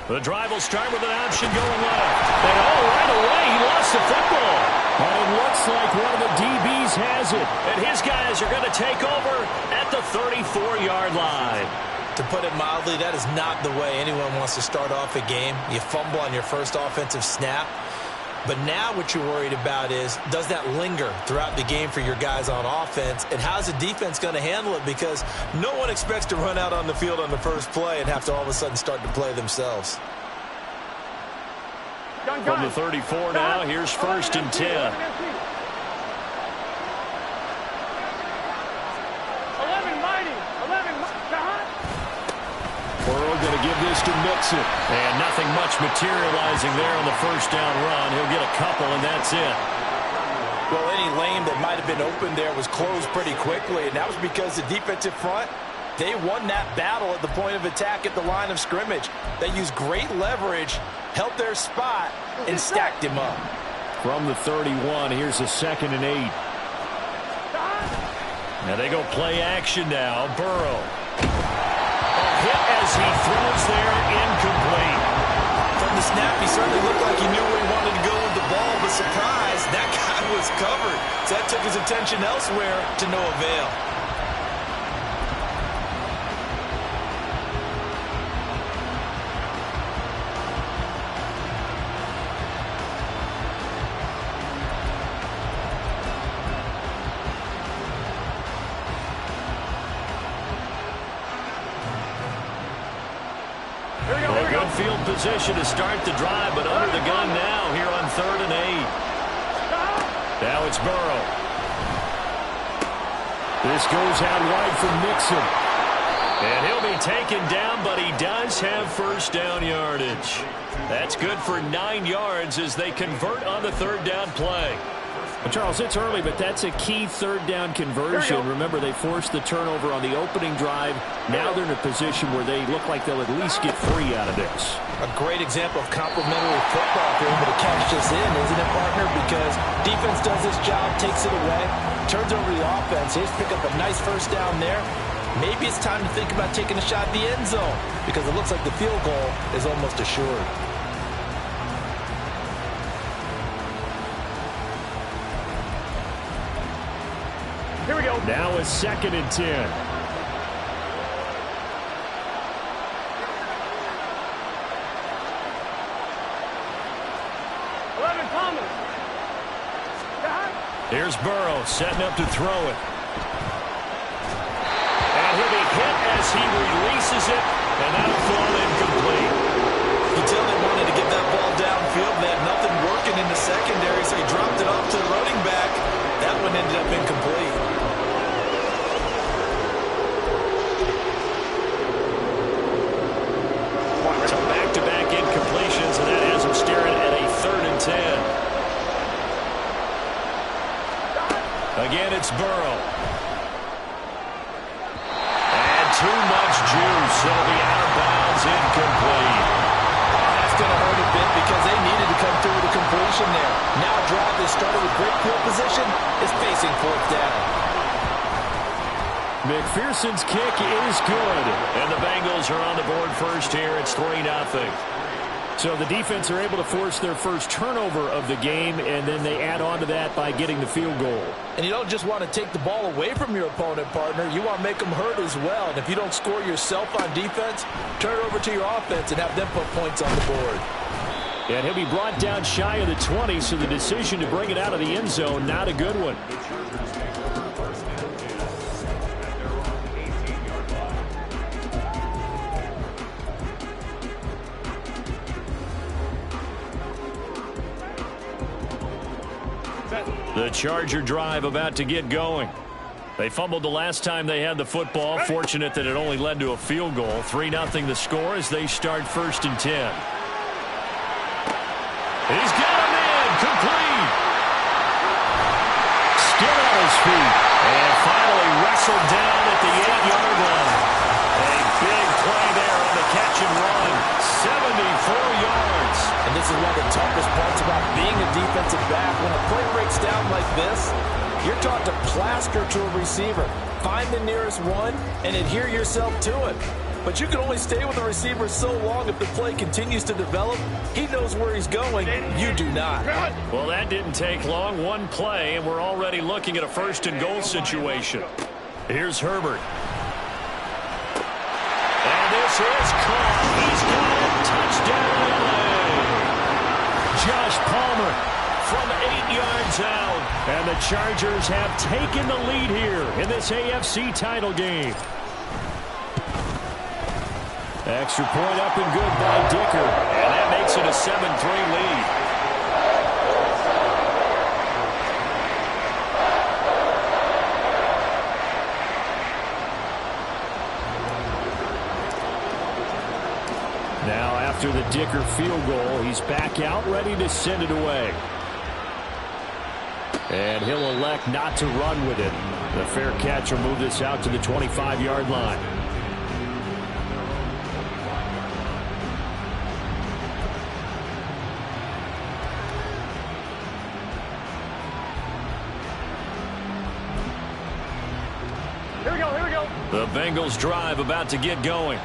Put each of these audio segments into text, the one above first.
The drive will start with an option going left. And right away, he lost the football. And it looks like one of the DBs has it. And his guys are going to take over at the 34-yard line. To put it mildly, that is not the way anyone wants to start off a game. You fumble on your first offensive snap. But now what you're worried about is, does that linger throughout the game for your guys on offense? And how's the defense going to handle it? Because no one expects to run out on the field on the first play and have to all of a sudden start to play themselves. From the 34 now, here's 1st and 10. Burrow going to give this to Mixon. And nothing much materializing there on the first down run. He'll get a couple, and that's it. Well, any lane that might have been open there was closed pretty quickly, and that was because the defensive front, they won that battle at the point of attack at the line of scrimmage. They used great leverage, held their spot, and stacked him up. From the 31, here's a 2nd and 8. Now they go play action now. Burrow. Hit as he throws there, incomplete. From the snap, he certainly looked like he knew where he wanted to go with the ball, but surprise, that guy was covered. So that took his attention elsewhere to no avail. Field position to start the drive, but under the gun now here on 3rd and 8. Now it's Burrow. This goes out wide for Mixon. And he'll be taken down, but he does have first down yardage. That's good for 9 yards as they convert on the 3rd down play. Well, Charles, it's early, but that's a key 3rd down conversion. Remember, they forced the turnover on the opening drive. Now they're in a position where they look like they'll at least get 3 out of this. A great example of complementary football if they're able to catch this in, isn't it, partner? Because defense does its job, takes it away, turns over the offense. Here's pick up a nice first down there. Maybe it's time to think about taking a shot at the end zone because it looks like the field goal is almost assured. Here we go. Now a 2nd and 10. 11 Thomas. Here's Burrow setting up to throw it. And he'll be hit as he releases it, and that'll fall incomplete. You tell they wanted to get that ball downfield. They had nothing working in the secondary, so he dropped it off to the running back. That one ended up incomplete. So back-to-back incompletions, and that has him staring at a 3rd and 10. Again, it's Burrow. And too much juice. It'll be out of bounds, incomplete. That's going to hurt a bit because they needed to come through with a completion there. Now a drive that started with great field position is facing 4th down. McPherson's kick is good. And the Bengals are on the board first here. It's 3-0. So the defense are able to force their first turnover of the game, and then they add on to that by getting the field goal. And you don't just want to take the ball away from your opponent, partner. You want to make them hurt as well. And if you don't score yourself on defense, turn it over to your offense and have them put points on the board. And he'll be brought down shy of the 20, so the decision to bring it out of the end zone, not a good one. The Charger drive about to get going. They fumbled the last time they had the football. Fortunate that it only led to a field goal. 3-0 the score as they start 1st and 10. He's got him in. Complete. Still on his feet. And finally wrestled down at the 8-yard line. A big play there on the catch and run. 74 yards. And this is one of the toughest parts about being a defensive back. When a play breaks down like this, you're taught to plaster to a receiver. Find the nearest one and adhere yourself to it. But you can only stay with the receiver so long if the play continues to develop. He knows where he's going. You do not. Well, that didn't take long. One play, and we're already looking at a first-and-goal situation. Here's Herbert. And this is caught. He's got it. Touchdown, LA. Josh Palmer from 8 yards out. And the Chargers have taken the lead here in this AFC title game. Extra point up and good by Dicker. And that makes it a 7-3 lead. Now after the Dicker field goal, he's back out ready to send it away. And he'll elect not to run with it. The fair catch will move this out to the 25-yard line. The Bengals drive about to get going.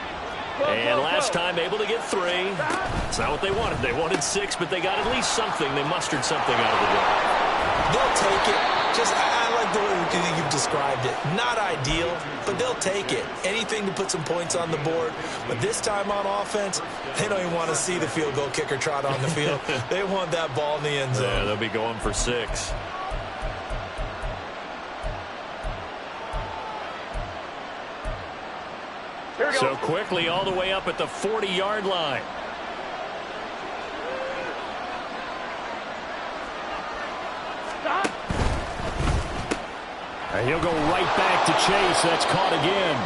And last time able to get 3. It's not what they wanted. They wanted 6, but they got at least something. They mustered something out of the drive. They'll take it. I like the way you've described it. Not ideal, but they'll take it. Anything to put some points on the board. But this time on offense, they don't even want to see the field goal kicker trot on the field. They want that ball in the end zone. Yeah, they'll be going for 6. So quickly all the way up at the 40-yard line. And he'll go right back to Chase. That's caught again.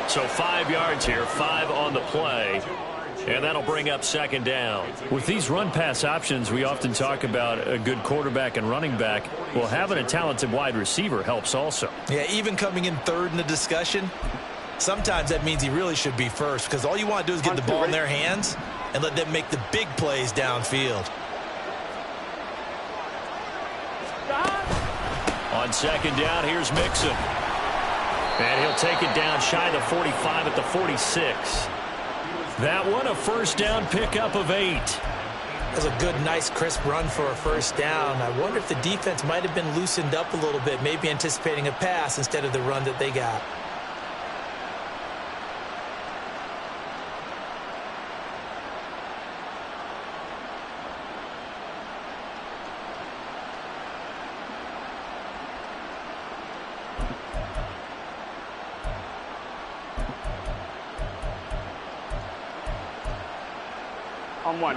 So 5 yards here, 5 on the play. And that'll bring up second down. With these run-pass options, we often talk about a good quarterback and running back. Well, having a talented wide receiver helps also. Yeah, even coming in third in the discussion, sometimes that means he really should be first, because all you want to do is get the ball in their hands and let them make the big plays downfield. On second down, here's Mixon. And he'll take it down shy of the 45 at the 46. That one, a first down pickup of 8. That's a good, nice, crisp run for a first down. I wonder if the defense might have been loosened up a little bit, maybe anticipating a pass instead of the run that they got.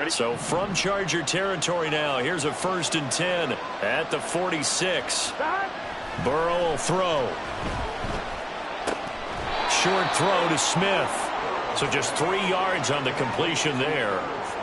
So from Charger territory now, here's a 1st and 10 at the 46. Burrow will throw. Short throw to Smith. So just 3 yards on the completion there.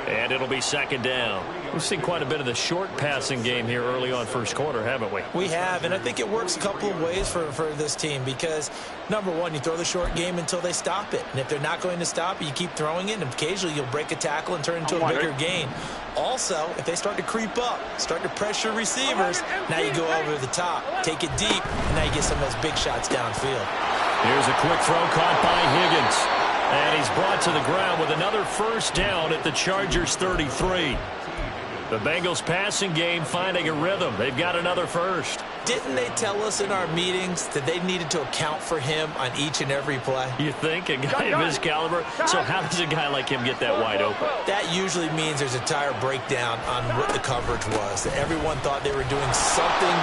And it'll be second down. We've seen quite a bit of the short passing game here early on first quarter, haven't we? We have, and I think it works a couple of ways for this team because, number one, you throw the short game until they stop it. And if they're not going to stop it, you keep throwing it, and occasionally you'll break a tackle and turn it into a bigger gain. Also, if they start to creep up, start to pressure receivers, now you go over the top, take it deep, and now you get some of those big shots downfield. Here's a quick throw caught by Higgins. And he's brought to the ground with another first down at the Chargers 33. The Bengals passing game finding a rhythm. They've got another first. Didn't they tell us in our meetings that they needed to account for him on each and every play? You think? A guy of his caliber? So how does a guy like him get that wide open? That usually means there's a tire breakdown on what the coverage was. That everyone thought they were doing something,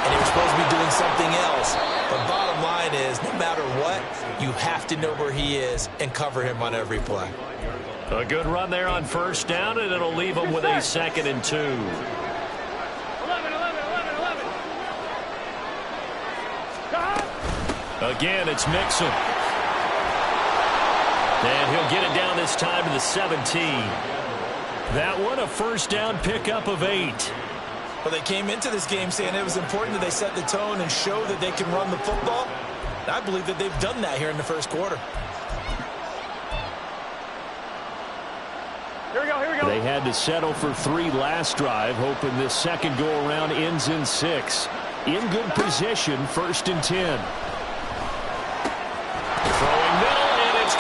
and they were supposed to be doing something else. But bottom line is, no matter what, you have to know where he is and cover him on every play. A good run there on first down, and it'll leave him with a 2nd and 2. 11. Again, it's Mixon. And he'll get it down this time to the 17. That one, a first down pickup of 8. Well, they came into this game saying it was important that they set the tone and show that they can run the football. And I believe that they've done that here in the first quarter. Here we go. They had to settle for 3 last drive, hoping this second go-around ends in 6. In good position, 1st and 10. Throwing middle, and it's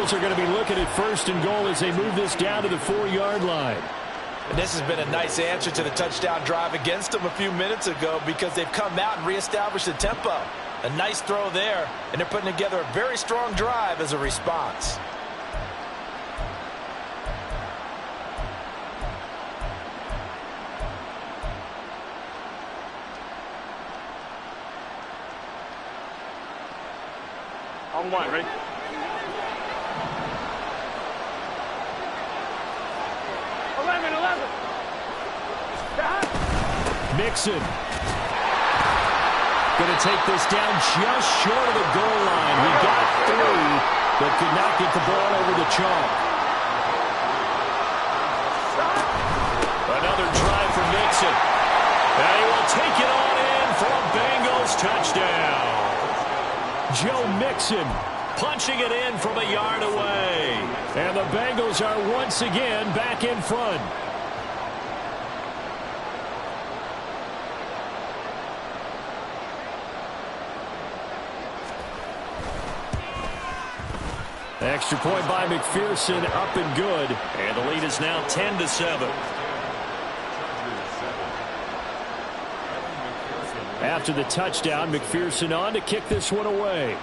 Bengals are going to be looking at 1st and goal as they move this down to the 4-yard line. And this has been a nice answer to the touchdown drive against them a few minutes ago because they've come out and reestablished the tempo. A nice throw there, and they're putting together a very strong drive as a response. On one, ready? Mixon. Going to take this down just short of the goal line. He got through, but could not get the ball over the chalk. Another drive for Mixon. And he will take it on in for a Bengals touchdown. Joe Mixon punching it in from a yard away. And the Bengals are once again back in front. Extra point by McPherson, up and good. And the lead is now 10-7. After the touchdown, McPherson on to kick this one away.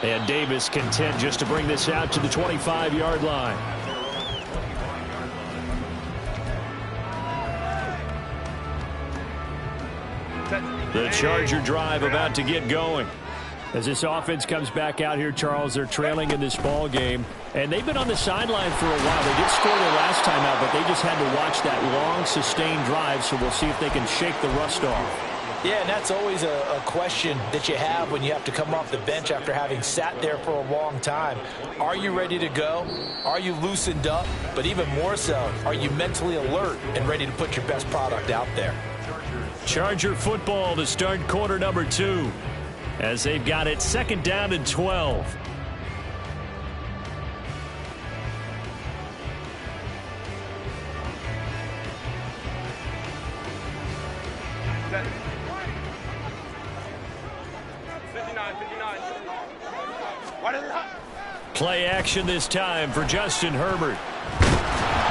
And Davis content just to bring this out to the 25-yard line. The Charger drive about to get going. As this offense comes back out here, Charles, they're trailing in this ball game. And they've been on the sideline for a while. They did score their last time out, but they just had to watch that long, sustained drive, so we'll see if they can shake the rust off. Yeah, and that's always a question that you have when you have to come off the bench after having sat there for a long time. Are you ready to go? Are you loosened up? But even more so, are you mentally alert and ready to put your best product out there? Charger football to start quarter number 2 as they've got it 2nd down and 12. Play action this time for Justin Herbert.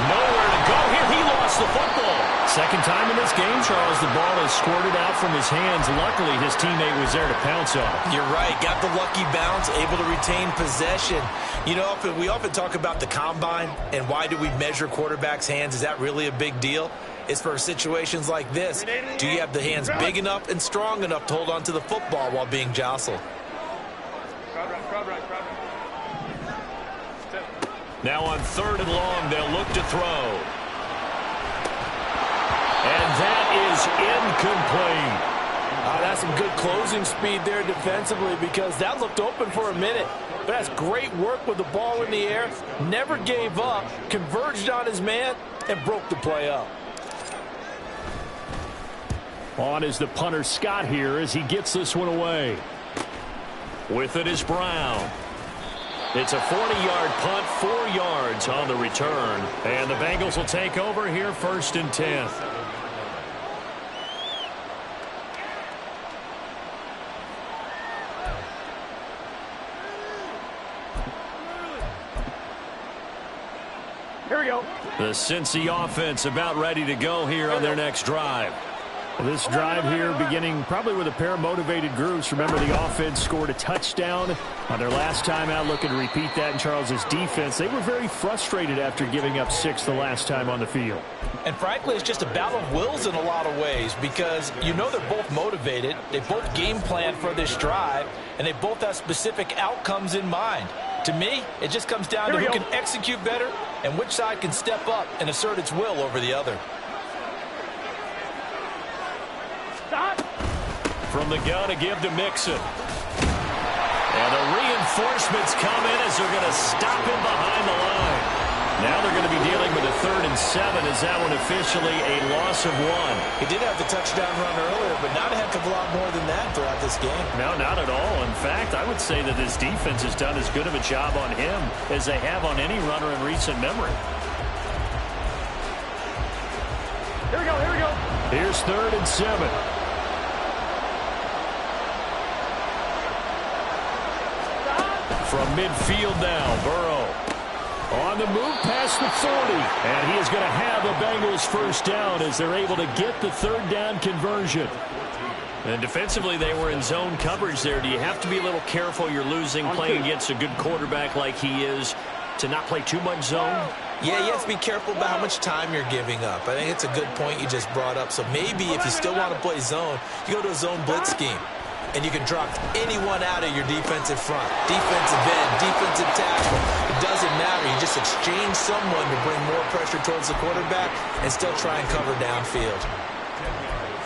Nowhere to go here. He lost the football. Second time in this game, Charles, the ball is squirted out from his hands. Luckily, his teammate was there to pounce on. You're right. Got the lucky bounce, able to retain possession. You know, we often talk about the combine and why do we measure quarterbacks' hands. Is that really a big deal? It's for situations like this. Do you have the hands big enough and strong enough to hold on to the football while being jostled? Now on 3rd and long, they'll look to throw. And that is incomplete. That's some good closing speed there defensively because that looked open for a minute. But that's great work with the ball in the air. Never gave up, converged on his man, and broke the play up. On is the punter Scott here as he gets this one away. With it is Brown. It's a 40-yard punt, 4 yards on the return. And the Bengals will take over here 1st and 10. Here we go. The Cincy offense about ready to go here on their next drive. This drive here beginning probably with a pair of motivated groups. Remember, the offense scored a touchdown on their last time out. Looking to repeat that in Charles's defense. They were very frustrated after giving up 6 the last time on the field. And frankly, it's just a battle of wills in a lot of ways because you know they're both motivated. They both game plan for this drive, and they both have specific outcomes in mind. To me, it just comes down to who can execute better and which side can step up and assert its will over the other. From the gun to give to Mixon. And the reinforcements come in as they're going to stop him behind the line. Now they're going to be dealing with a 3rd and 7 as that one officially a loss of 1. He did have the touchdown run earlier, but not a heck of a lot more than that throughout this game. No, not at all. In fact, I would say that this defense has done as good of a job on him as they have on any runner in recent memory. Here we go, here we go. Here's 3rd and 7. From midfield now, Burrow. On the move past the 40. And he is going to have a Bengals first down as they're able to get the third down conversion. And defensively, they were in zone coverage there. Do you have to be a little careful you're losing playing against a good quarterback like he is to not play too much zone? Yeah, you have to be careful about how much time you're giving up. I think it's a good point you just brought up. So maybe if you still want to play zone, you go to a zone blitz scheme. And you can drop anyone out of your defensive front. Defensive end, defensive tackle. It doesn't matter. You just exchange someone to bring more pressure towards the quarterback and still try and cover downfield.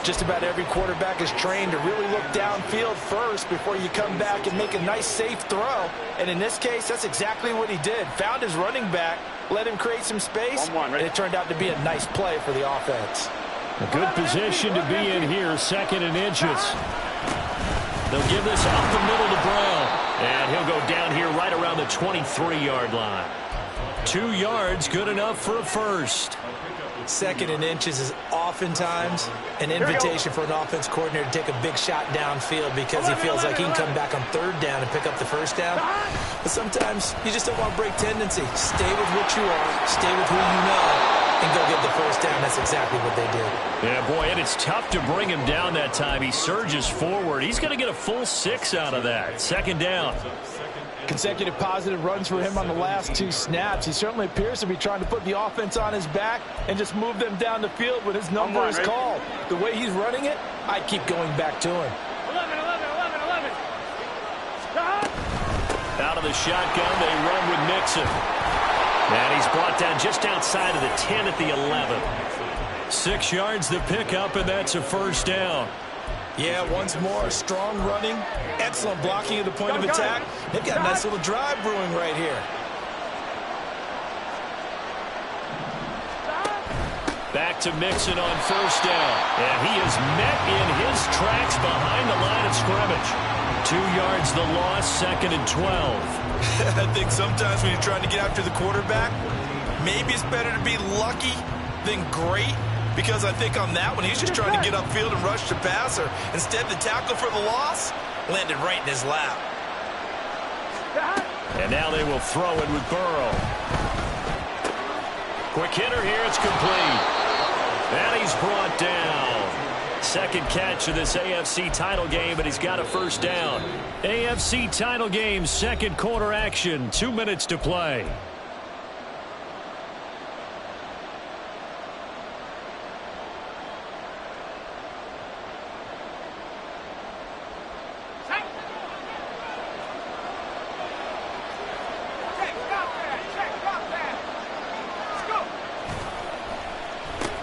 Just about every quarterback is trained to really look downfield first before you come back and make a nice, safe throw. And in this case, that's exactly what he did. Found his running back, let him create some space, and it turned out to be a nice play for the offense. A good position to be in here, 2nd and inches. They'll give this up the middle to Brown. And he'll go down here right around the 23-yard line. 2 yards, good enough for a first. 2nd and inches is oftentimes an invitation for an offense coordinator to take a big shot downfield because he feels like he can come back on 3rd down and pick up the first down. But sometimes you just don't want to break tendency. Stay with what you are, stay with who you know, and go get the first down. That's exactly what they did. Yeah, boy, and it's tough to bring him down that time. He surges forward. He's going to get a full 6 out of that. 2nd down. Consecutive positive runs for him on the last 2 snaps. He certainly appears to be trying to put the offense on his back and just move them down the field when his number is called. The way he's running it, I'd keep going back to him. 11. Out of the shotgun, they run with Mixon. And he's brought down just outside of the 10 at the 11. 6 yards the pickup, and that's a first down. Yeah, once more, strong running, excellent blocking at the point of attack. They've got a nice little drive brewing right here. Back to Mixon on first down. And he is met in his tracks behind the line of scrimmage. 2 yards the loss, 2nd and 12. I think sometimes when you're trying to get after the quarterback, maybe it's better to be lucky than great. Because I think on that one, he's just trying to get upfield and rush the passer. Instead, the tackle for the loss landed right in his lap. And now they will throw it with Burrow. Quick hitter here, it's complete. And he's brought down. 2nd catch of this AFC title game, but he's got a first down. AFC title game, 2nd quarter action, 2 minutes to play.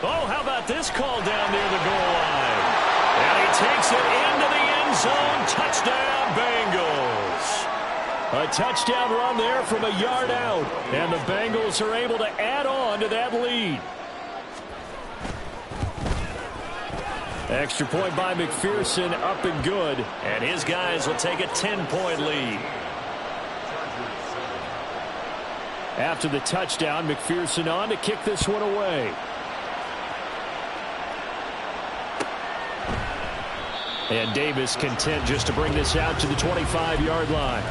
Oh, how about this call down near the goal line? And he takes it into the end zone. Touchdown, Bengals. A touchdown run there from a yard out. And the Bengals are able to add on to that lead. Extra point by McPherson, up and good. And his guys will take a 10-point lead. After the touchdown, McPherson on to kick this one away. And Davis content just to bring this out to the 25-yard line.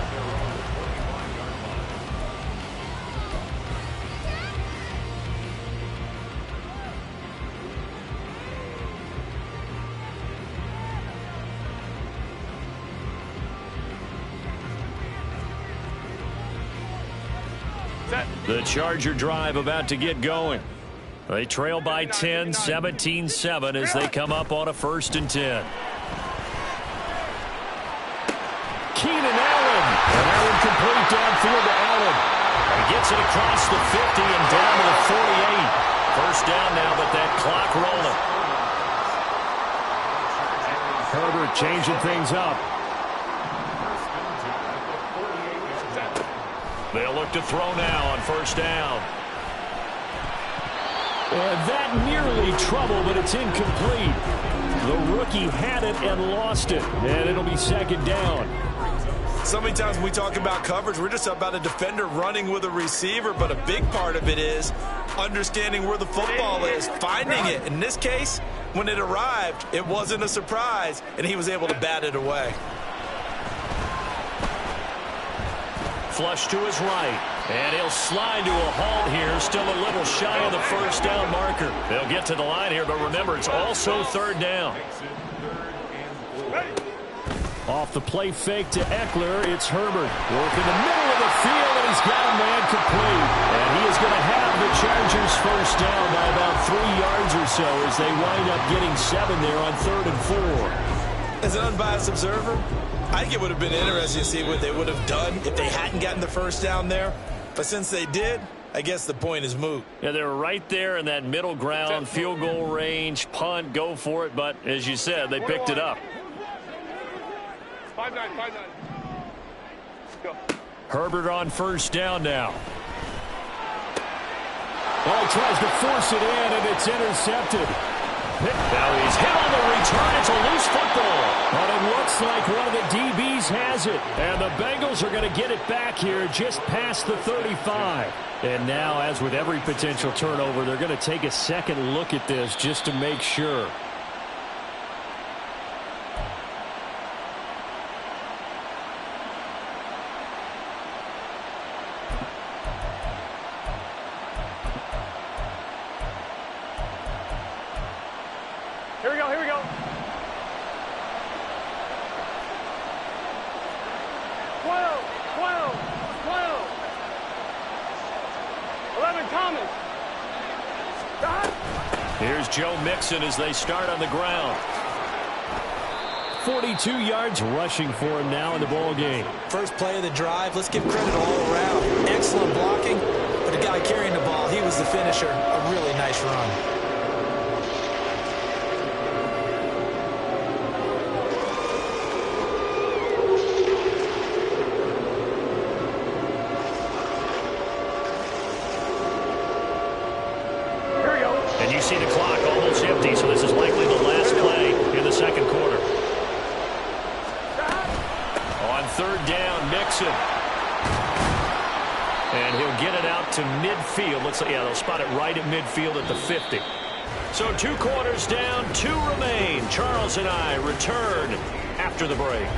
The Charger drive about to get going. They trail by 10, 17-7 as they come up on a 1st and 10. Keenan Allen. And that one complete downfield to Allen. He gets it across the 50 and down to the 48. First down now, but that clock rolling. Herbert changing things up. They'll look to throw now on first down. And that nearly trouble, but it's incomplete. The rookie had it and lost it. And it'll be 2nd down. So many times when we talk about coverage, we're just about a defender running with a receiver, but a big part of it is understanding where the football is, finding it. In this case, when it arrived, it wasn't a surprise, and he was able to bat it away. flush to his right. And he'll slide to a halt here, still a little shy of the first down marker. They'll get to the line here, but remember, it's also third down. Off the play fake to Eckler, it's Herbert. Working the middle of the field, and he's got a man complete. And he is going to have the Chargers first down by about 3 yards or so as they wind up getting 7 there on 3rd and 4. As an unbiased observer, I think it would have been interesting to see what they would have done if they hadn't gotten the first down there. But since they did, I guess the point is moot. Yeah, they were right there in that middle ground, field goal range, punt, go for it. But as you said, they picked it up. 5-9, 5-9. Go. Herbert on first down now. Well, he tries to force it in, and it's intercepted. Now he's hit on the return. It's a loose football. But it looks like one of the DBs has it. And the Bengals are going to get it back here just past the 35. And now, as with every potential turnover, they're going to take a second look at this just to make sure. Here we go, here we go. 12, 12, 12. 11, Thomas. Here's Joe Mixon as they start on the ground. 42 yards rushing for him now in the ball game. First play of the drive, let's give credit all around. Excellent blocking, but the guy carrying the ball, he was the finisher. A really nice run. You see the clock almost empty, so this is likely the last play in the second quarter. On third down, Mixon. And he'll get it out to midfield. Looks like, yeah, they'll spot it right at midfield at the 50. So 2 quarters down, 2 remain. Charles and I return after the break.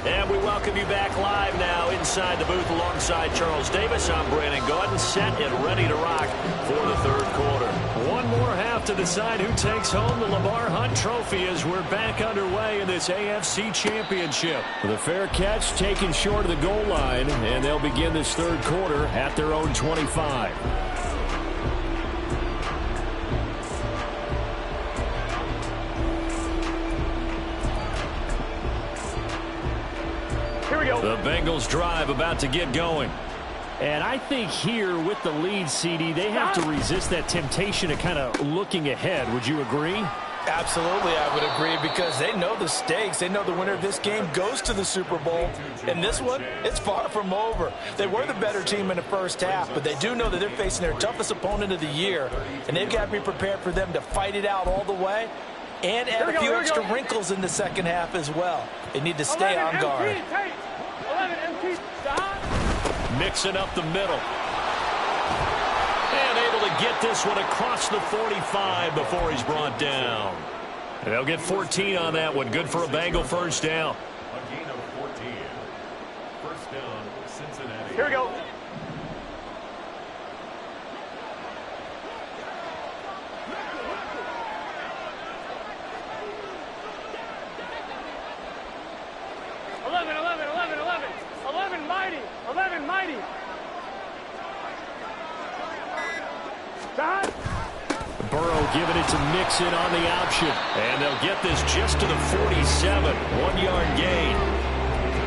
And we welcome you back live now inside the booth alongside Charles Davis. I'm Brandon Gaudin, set and ready to rock for the third quarter. One more half to decide who takes home the Lamar Hunt Trophy as we're back underway in this AFC Championship. With a fair catch taken short of the goal line, and they'll begin this third quarter at their own 25. The Bengals drive about to get going. And I think here with the lead, CD, they have to resist that temptation of kind of looking ahead. Would you agree? Absolutely, I would agree, because they know the stakes. They know the winner of this game goes to the Super Bowl. And this one, it's far from over. They were the better team in the first half, but they do know that they're facing their toughest opponent of the year. And they've got to be prepared for them to fight it out all the way and add a few extra wrinkles in the second half as well. They need to stay on guard. Mixing up the middle. And able to get this one across the 45 before he's brought down. And they'll get 14 on that one. Good for a Bengal first down. A gain of 14. First down, Cincinnati. Here we go. Mighty. Burrow giving it to Mixon on the option. And they'll get this just to the 47. 1-yard gain.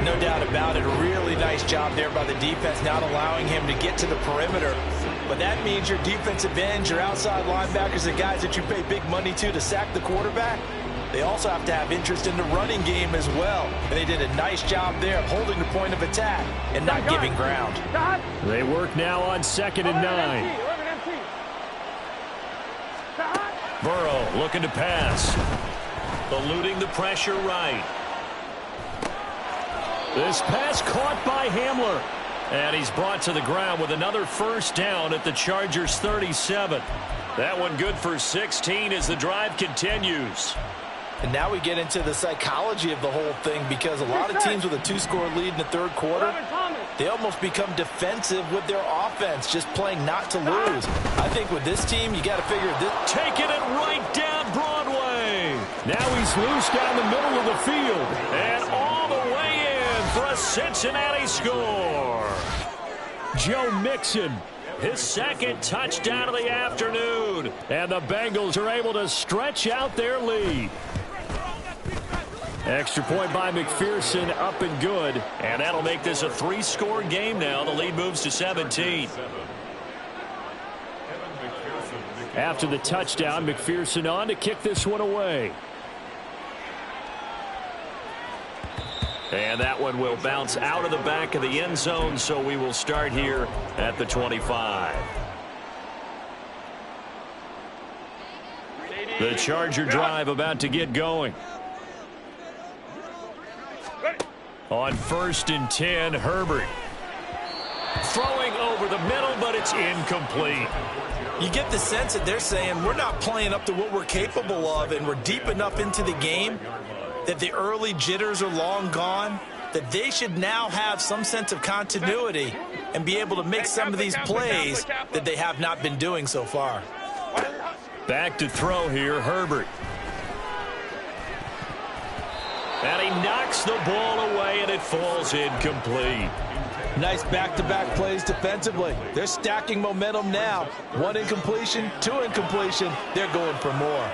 No doubt about it. A really nice job there by the defense, not allowing him to get to the perimeter. But that means your defensive ends, your outside linebackers, the guys that you pay big money to sack the quarterback, they also have to have interest in the running game as well. And they did a nice job there of holding the point of attack and not giving ground. They work now on 2nd and 9. Burrow looking to pass. Eluding the pressure right. This pass caught by Hamler. And he's brought to the ground with another first down at the Chargers' 37. That one good for 16 as the drive continues. And now we get into the psychology of the whole thing, because a lot of teams with a 2-score lead in the third quarter, they almost become defensive with their offense, just playing not to lose. I think with this team, you got to figure this. Taking it right down Broadway. Now he's loose down the middle of the field. And all the way in for a Cincinnati score. Joe Mixon, his second touchdown of the afternoon. And the Bengals are able to stretch out their lead. Extra point by McPherson, up and good. And that'll make this a 3-score game now. The lead moves to 17. After the touchdown, McPherson on to kick this one away. And that one will bounce out of the back of the end zone, so we will start here at the 25. The Charger drive about to get going. On 1st and 10, Herbert. Throwing over the middle, but it's incomplete. You get the sense that they're saying we're not playing up to what we're capable of, and we're deep enough into the game that the early jitters are long gone, that they should now have some sense of continuity and be able to make some of these plays that they have not been doing so far. Back to throw here, Herbert. And he knocks the ball away, and it falls incomplete. Nice back-to-back plays defensively. They're stacking momentum now. 1 incompletion, 2 incompletion. They're going for more.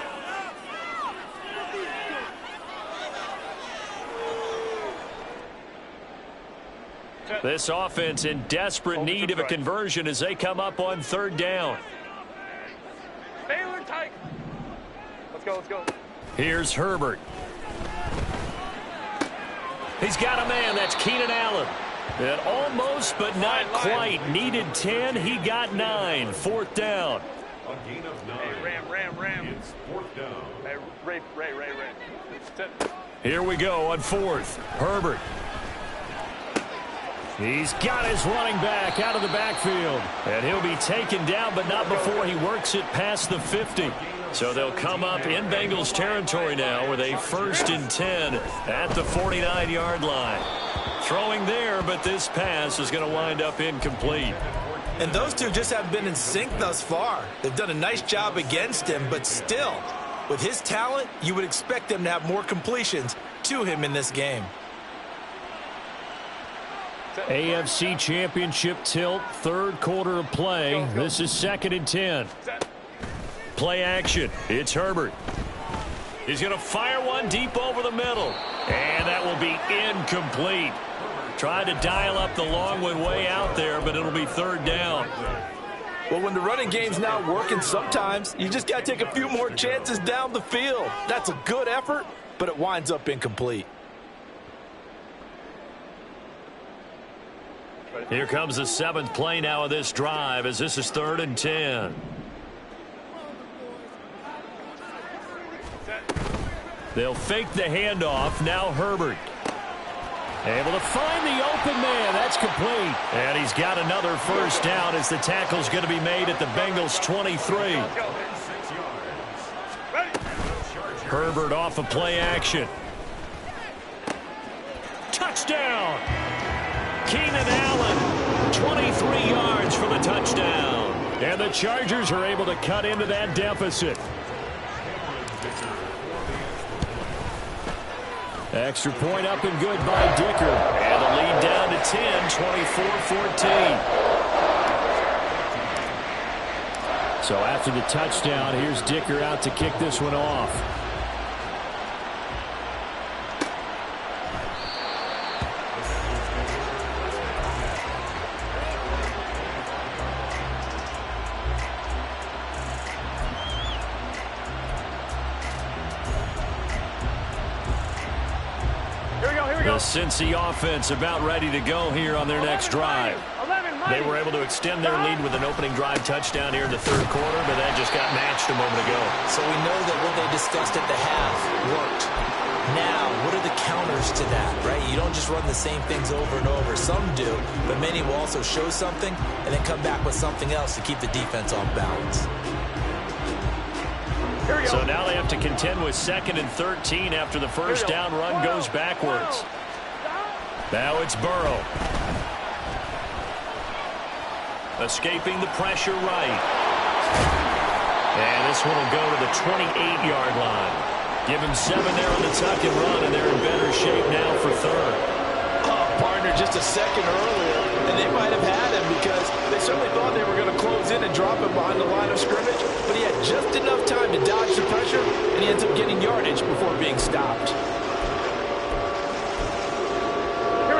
This offense in desperate need of a conversion as they come up on 3rd down. Baylor tight. Let's go, let's go. Here's Herbert. He's got a man. That's Keenan Allen. And almost, but not quite. Needed 10. He got 9. 4th down. A gain of 9. Hey, Ram. It's 4th down. Hey, Ray. Here we go on 4th. Herbert. He's got his running back out of the backfield. And he'll be taken down, but not before he works it past the 50. So they'll come up in Bengals territory now with a 1st and 10 at the 49-yard line. Throwing there, but this pass is going to wind up incomplete. And those two just haven't been in sync thus far. They've done a nice job against him, but still, with his talent, you would expect them to have more completions to him in this game. AFC Championship tilt, 3rd quarter of play. This is 2nd and 10. Play action. It's Herbert. He's going to fire one deep over the middle. And that will be incomplete. Tried to dial up the long one way out there, but it'll be 3rd down. Well, when the running game's not working, sometimes you just got to take a few more chances down the field. That's a good effort, but it winds up incomplete. Here comes the 7th play now of this drive as this is 3rd and 10. They'll fake the handoff. Now Herbert. Able to find the open man. That's complete. And he's got another first down as the tackle's going to be made at the Bengals 23. Herbert off of play action. Touchdown. Keenan Allen, 23 yards for the touchdown. And the Chargers are able to cut into that deficit. Extra point up and good by Dicker. And the lead down to 10, 24-14. So after the touchdown, here's Dicker out to kick this one off. Cincy offense about ready to go here on their next drive. They were able to extend their lead with an opening drive touchdown here in the 3rd quarter, but that just got matched a moment ago. So we know that what they discussed at the half worked. Now, what are the counters to that, right? You don't just run the same things over and over. Some do, but many will also show something and then come back with something else to keep the defense off balance. So now they have to contend with 2nd and 13 after the first down run goes backwards. Now it's Burrow. Escaping the pressure right. And this one will go to the 28-yard line. Give him 7 there on the tuck and run, and they're in better shape now for 3rd. Oh, partner, just a second earlier, and they might have had him because they certainly thought they were going to close in and drop him behind the line of scrimmage, but he had just enough time to dodge the pressure, and he ends up getting yardage before being stopped.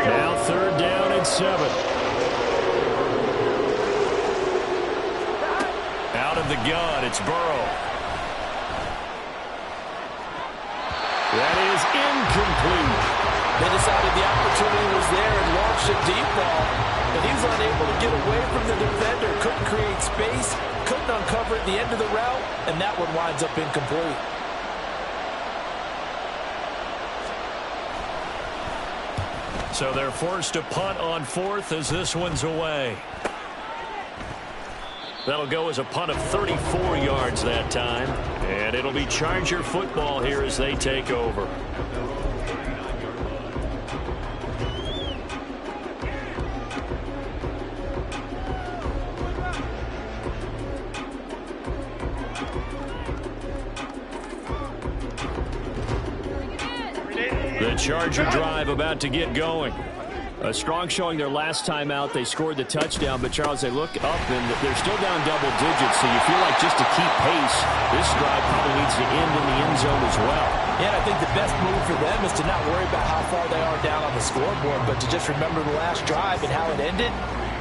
Now 3rd down and 7. Out of the gun, it's Burrow. That is incomplete. They decided the opportunity was there and launched a deep ball, but he was unable to get away from the defender, couldn't create space, couldn't uncover at the end of the route, and that one winds up incomplete. So they're forced to punt on 4th as this one's away. That'll go as a punt of 34 yards that time. And it'll be Charger football here as they take over. The Charger drive about to get going. A strong showing their last time out. They scored the touchdown, but Charles, they look up and they're still down double digits, so you feel like just to keep pace, this drive probably needs to end in the end zone as well. Yeah, I think the best move for them is to not worry about how far they are down on the scoreboard, but to just remember the last drive and how it ended.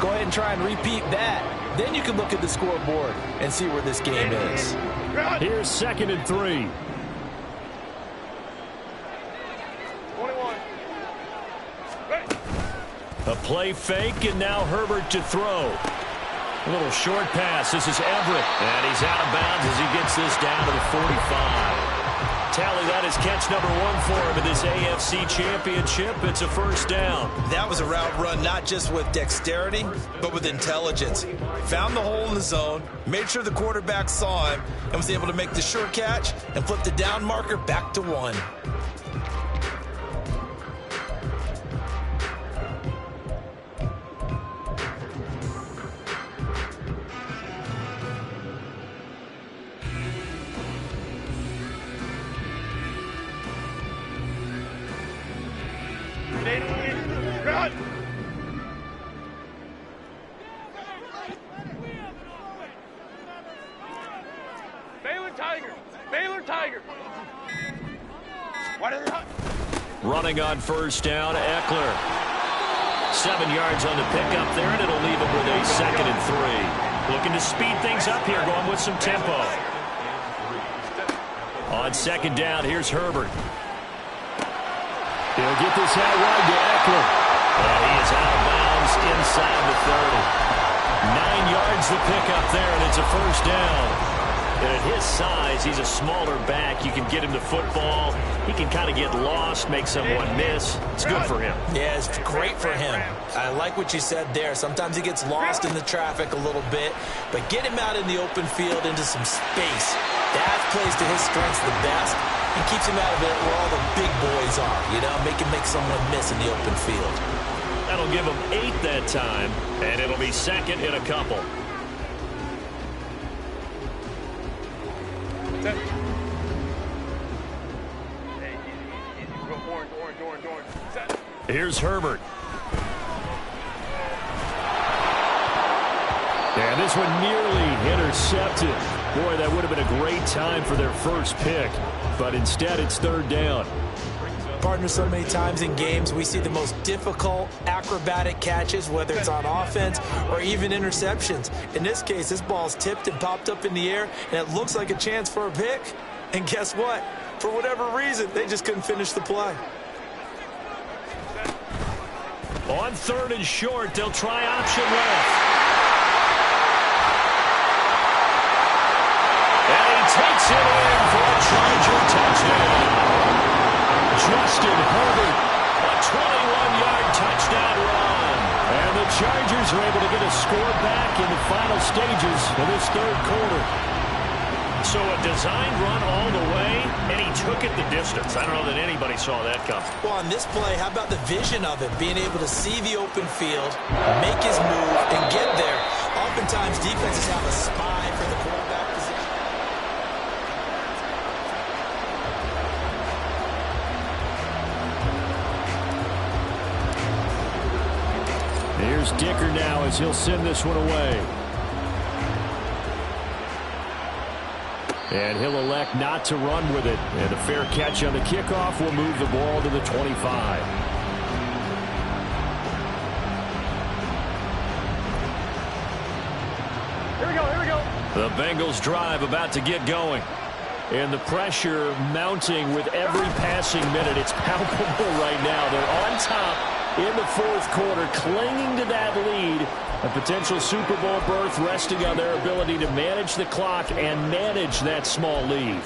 Go ahead and try and repeat that. Then you can look at the scoreboard and see where this game is. Here's 2nd and 3. 21. A play fake, and now Herbert to throw. A little short pass. This is Everett, and he's out of bounds as he gets this down to the 45. Tally, that is catch number 1 for him in this AFC Championship. It's a first down. That was a route run not just with dexterity, but with intelligence. Found the hole in the zone, made sure the quarterback saw him, and was able to make the sure catch and flip the down marker back to 1. Run! Baylor Tiger! Baylor Tiger! What are they? Running on first down, Eckler. 7 yards on the pickup there, and it'll leave him with a 2nd and 3. Looking to speed things up here, going with some tempo. On 2nd down, here's Herbert. He'll get this out wide to Eckler. And he is out of bounds inside the 30. 9 yards the pickup there, and it's a first down. And at his size, he's a smaller back. You can get him the football. He can kind of get lost, make someone miss. It's good for him. Yeah, it's great for him. I like what you said there. Sometimes he gets lost in the traffic a little bit, but get him out in the open field into some space. That plays to his strengths the best and keeps him out of it where all the big boys are, you know, make him make someone miss in the open field. That'll give him 8 that time, and it'll be 2nd and a couple. Here's Herbert. And this one nearly intercepted. Boy, that would have been a great time for their first pick. But instead, it's 3rd down. Partner, so many times in games, we see the most difficult acrobatic catches, whether it's on offense or even interceptions. In this case, this ball's tipped and popped up in the air, and it looks like a chance for a pick. And guess what? For whatever reason, they just couldn't finish the play. On 3rd and short, they'll try option left. And he takes it in for a Charger touchdown. Justin Herbert. A 21-yard touchdown run. And the Chargers are able to get a score back in the final stages of this third quarter. So a design run all the way, and he took it the distance. I don't know that anybody saw that coming. Well, on this play, how about the vision of it? Being able to see the open field, make his move, and get there. Oftentimes, defenses have a spy for the quarterback position. Here's Dicker now as he'll send this one away. And he'll elect not to run with it. And a fair catch on the kickoff will move the ball to the 25. Here we go, here we go. The Bengals drive about to get going. And the pressure mounting with every passing minute. It's palpable right now. They're on top in the fourth quarter, clinging to that lead. A potential Super Bowl berth resting on their ability to manage the clock and manage that small lead.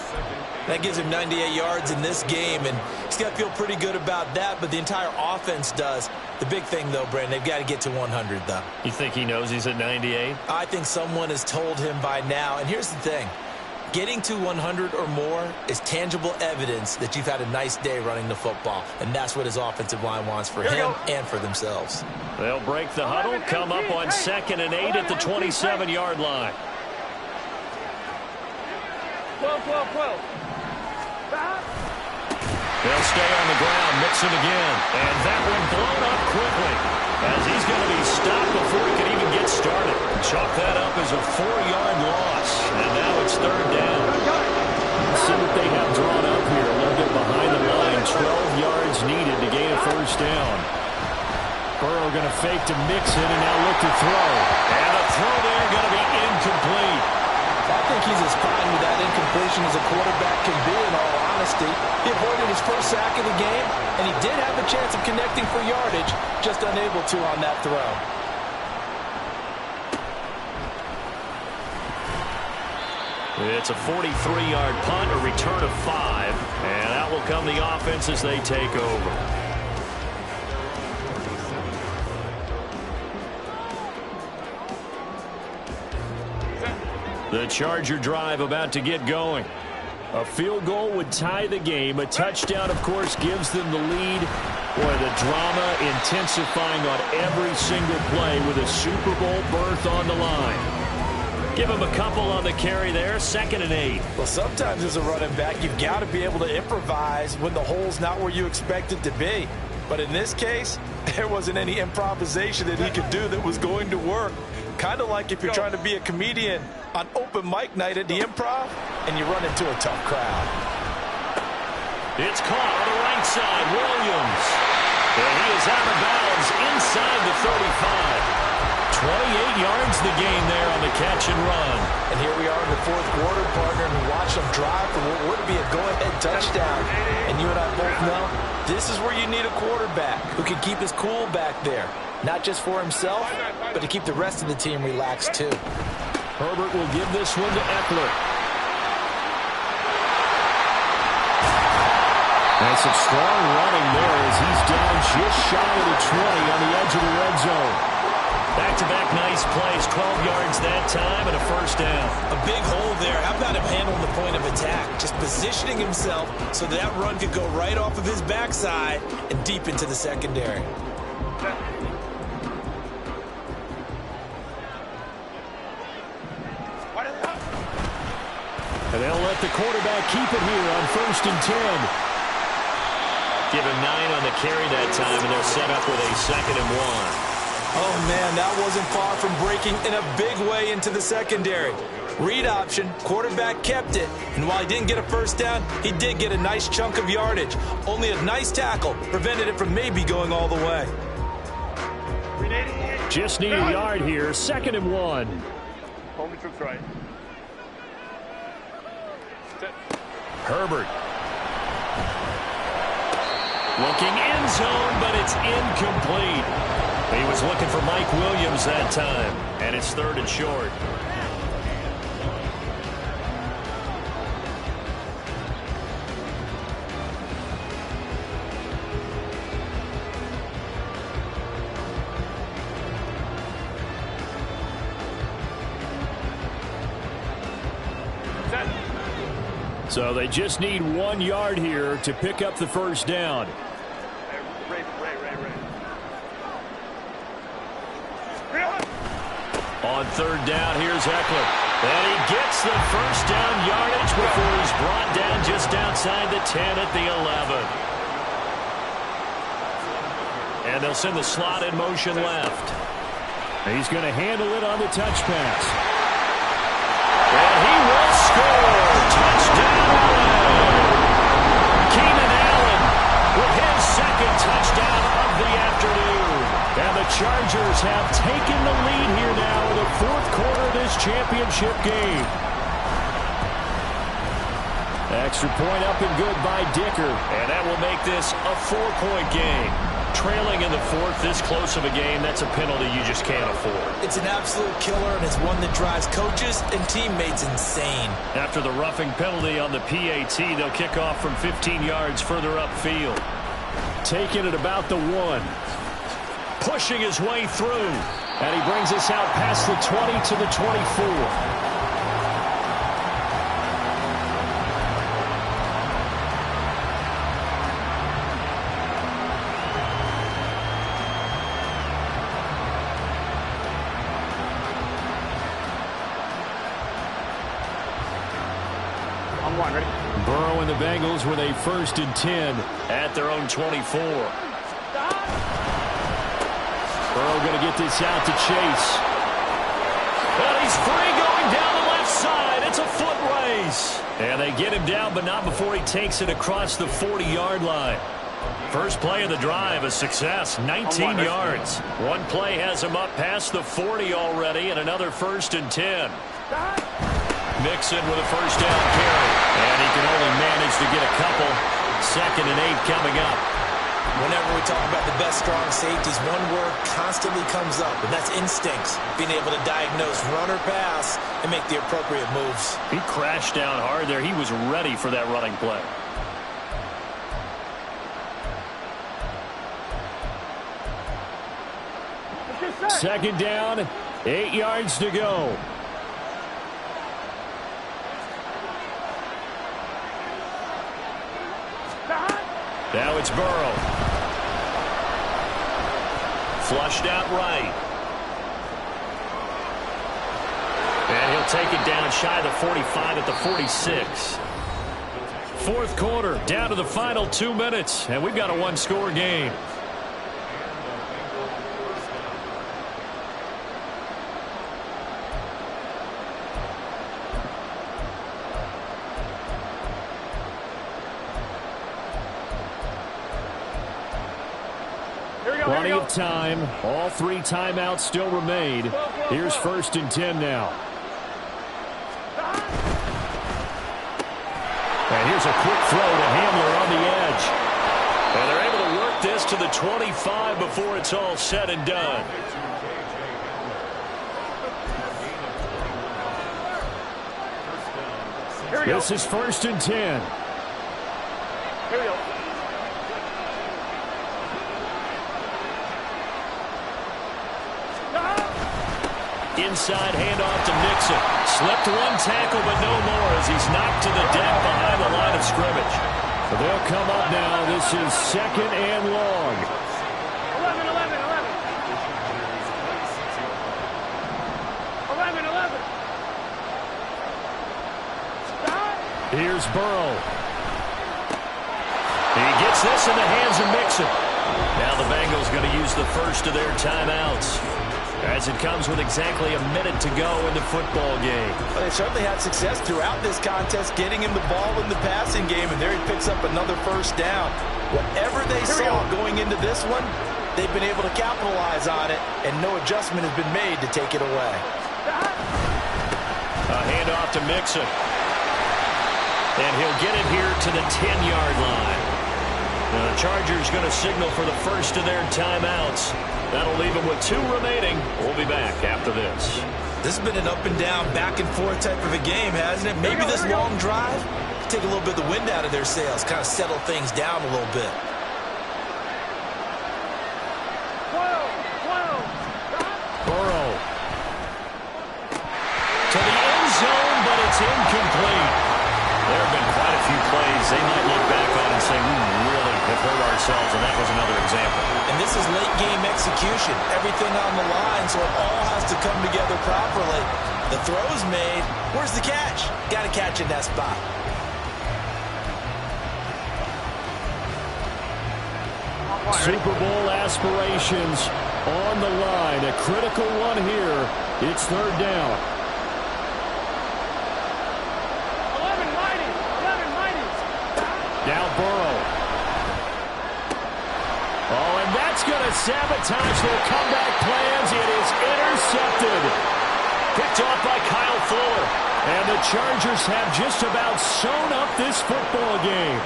That gives him 98 yards in this game, and he's got to feel pretty good about that, but the entire offense does. The big thing, though, Brandon, they've got to get to 100, though. You think he knows he's at 98? I think someone has told him by now, and here's the thing. Getting to 100 or more is tangible evidence that you've had a nice day running the football, and that's what his offensive line wants for him and for themselves. They'll break the huddle, come up on 2nd and 8 at the 27-yard line. 12, 12, 12. They'll stay on the ground, mix it again, and that one blown up quickly as he's going to be stopped before he can even get started. Chalk that up as a 4-yard loss, and now it's 3rd down. Let's see what they have drawn up here. A little bit behind the line, 12 yards needed to gain a 1st down. Burrow going to fake to mix it and now look to throw. And a throw there going to be incomplete. I think he's as fine with that incompletion as a quarterback can be, in all honesty. He avoided his first sack of the game, and he did have a chance of connecting for yardage, just unable to on that throw. It's a 43-yard punt, a return of 5, and out will come the offense as they take over. The Charger drive about to get going. A field goal would tie the game. A touchdown, of course, gives them the lead. Boy, the drama intensifying on every single play with a Super Bowl berth on the line. Give him a couple on the carry there, 2nd and 8. Well, sometimes as a running back, you've got to be able to improvise when the hole's not where you expect it to be. But in this case, there wasn't any improvisation that he could do that was going to work. Kind of like if you're trying to be a comedian on open mic night at the Improv and you run into a tough crowd. It's caught on the right side, Williams. And he is out of bounds inside the 35. 28 yards the gain there on the catch and run. And here we are in the fourth quarter, partner, and watch them drive for what would be a go-ahead touchdown. And you and I both know this is where you need a quarterback who can keep his cool back there. Not just for himself, but to keep the rest of the team relaxed too. Herbert will give this one to Eckler. And some strong running there as he's down just shy of the 20 on the edge of the red zone. Back-to-back nice plays, 12 yards that time and a 1st down. A big hole there. How about him handling the point of attack? Just positioning himself so that run could go right off of his backside and deep into the secondary. And they'll let the quarterback keep it here on 1st and 10. Give him 9 on the carry that time, and they're set up with a 2nd and 1. Oh, man, that wasn't far from breaking in a big way into the secondary. Read option, quarterback kept it, and while he didn't get a 1st down, he did get a nice chunk of yardage. Only a nice tackle prevented it from maybe going all the way. Just need a yard here, 2nd and 1. Hold me troops right. Herbert. Looking end zone, but it's incomplete. He was looking for Mike Williams that time, and it's 3rd and short. So they just need 1 yard here to pick up the first down. Ray. On third down, here's Eckler. And he gets the first down yardage before he's brought down just outside the 10 at the 11. And they'll send the slot in motion left. He's going to handle it on the touch pass. And he will score. Touchdown. Keenan Allen with his second touchdown of the afternoon. And the Chargers have taken the lead here now in the fourth quarter of this championship game. Extra point up and good by Dicker. And that will make this a 4-point game. Trailing in the fourth, this close of a game, that's a penalty you just can't afford. It's an absolute killer, and it's one that drives coaches and teammates insane. After the roughing penalty on the PAT, they'll kick off from 15 yards further upfield. Taking it about the 1. Pushing his way through. And he brings us out past the 20 to the 24. Ready? Burrow and the Bengals with a 1st and 10 at their own 24. Burrow going to get this out to Chase. And he's free going down the left side. It's a foot race. And they get him down, but not before he takes it across the 40-yard line. First play of the drive, a success, 19 yards. One play has him up past the 40 already, and another 1st and 10. Mixon with a first down carry. And he can only manage to get a couple. 2nd and 8 coming up. Whenever we talk about the best strong safeties, one word constantly comes up, and that's instincts. Being able to diagnose run or pass and make the appropriate moves. He crashed down hard there. He was ready for that running play. Second down, 8 yards to go. Now it's Burrow. Flushed out right. And he'll take it down shy of the 45 at the 46. Fourth quarter, down to the final 2 minutes, and we've got a 1-score game. Plenty of time. All 3 timeouts still remain. Here's 1st and 10 now. And here's a quick throw to Hamler on the edge. And they're able to work this to the 25 before it's all said and done. This is 1st and 10. Here we go. Inside handoff to Mixon. Slipped 1 tackle, but no more as he's knocked to the deck behind the line of scrimmage. So they'll come up now. This is 2nd and long. 11. 11. Here's Burrow. He gets this in the hands of Mixon. Now the Bengals going to use the first of their timeouts, as it comes with exactly a minute to go in the football game. Well, they certainly had success throughout this contest, getting him the ball in the passing game, and there he picks up another first down. Whatever they saw going into this one, they've been able to capitalize on it, and no adjustment has been made to take it away. A handoff to Mixon. And he'll get it here to the 10-yard line. Now the Chargers going to signal for the first of their timeouts. That'll leave them with 2 remaining. We'll be back after this. This has been an up and down, back and forth type of a game, hasn't it? Maybe this long drive take a little bit of the wind out of their sails, kind of settle things down a little bit. 12. Burrow. To the end zone, but it's incomplete. There have been quite they might look back on and say, we really have hurt ourselves, and that was another example. And this is late-game execution. Everything on the line, so it all has to come together properly. The throw's made. Where's the catch? Got to catch in that spot. Super Bowl aspirations on the line. A critical one here. It's third down. 11 mighty. Now Burrow. Oh, and that's going to sabotage their comeback plans. It is intercepted. Picked off by Kyle Fuller. And the Chargers have just about sewn up this football game.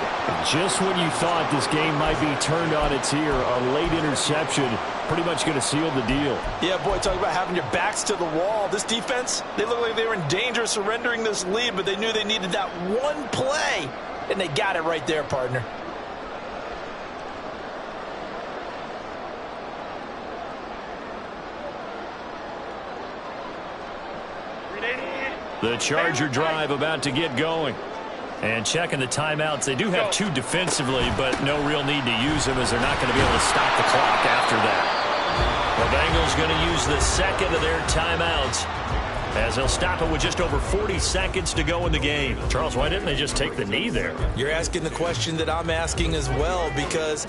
Just when you thought this game might be turned on its ear, a late interception pretty much going to seal the deal. Yeah, boy, talk about having your backs to the wall. This defense, they look like they were in danger of surrendering this lead, but they knew they needed that one play, and they got it right there, partner. The Charger drive about to get going. And checking the timeouts. They do have two defensively, but no real need to use them as they're not going to be able to stop the clock after that. The Bengals going to use the second of their timeouts as they'll stop it with just over 40 seconds to go in the game. Charles, why didn't they just take the knee there? You're asking the question that I'm asking as well, because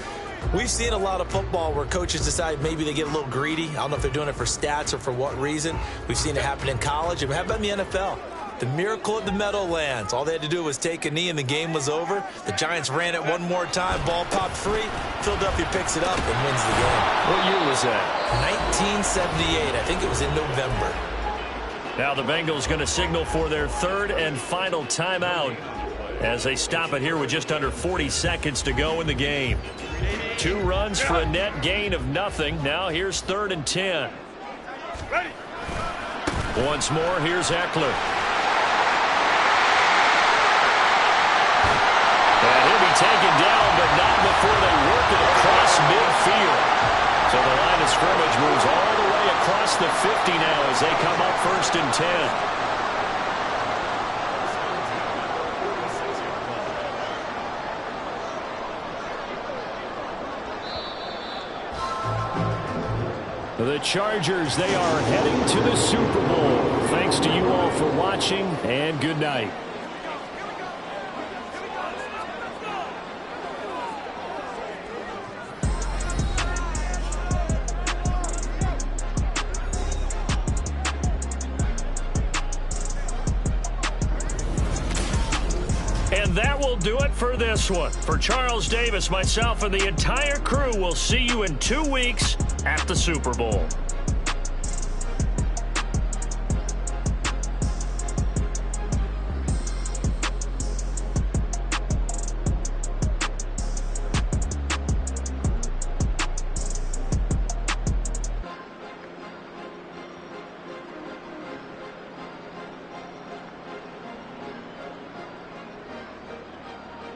we've seen a lot of football where coaches decide maybe they get a little greedy. I don't know if they're doing it for stats or for what reason. We've seen it happen in college. And how about in the NFL? The miracle of the Meadowlands. All they had to do was take a knee and the game was over. The Giants ran it one more time. Ball popped free. Philadelphia picks it up and wins the game. What year was that? 1978. I think it was in November. Now the Bengals going to signal for their third and final timeout as they stop it here with just under 40 seconds to go in the game. 2 runs for a net gain of nothing. Now here's 3rd and 10. Ready. Once more, here's Eckler. And he'll be taken down, but not before they work it across midfield. So the line of scrimmage moves all the way across the 50 now as they come up 1st and 10. The Chargers, they are heading to the Super Bowl. Thanks to you all for watching, and good night. And that will do it for this one. For Charles Davis, myself, and the entire crew, we'll see you in 2 weeks at the Super Bowl.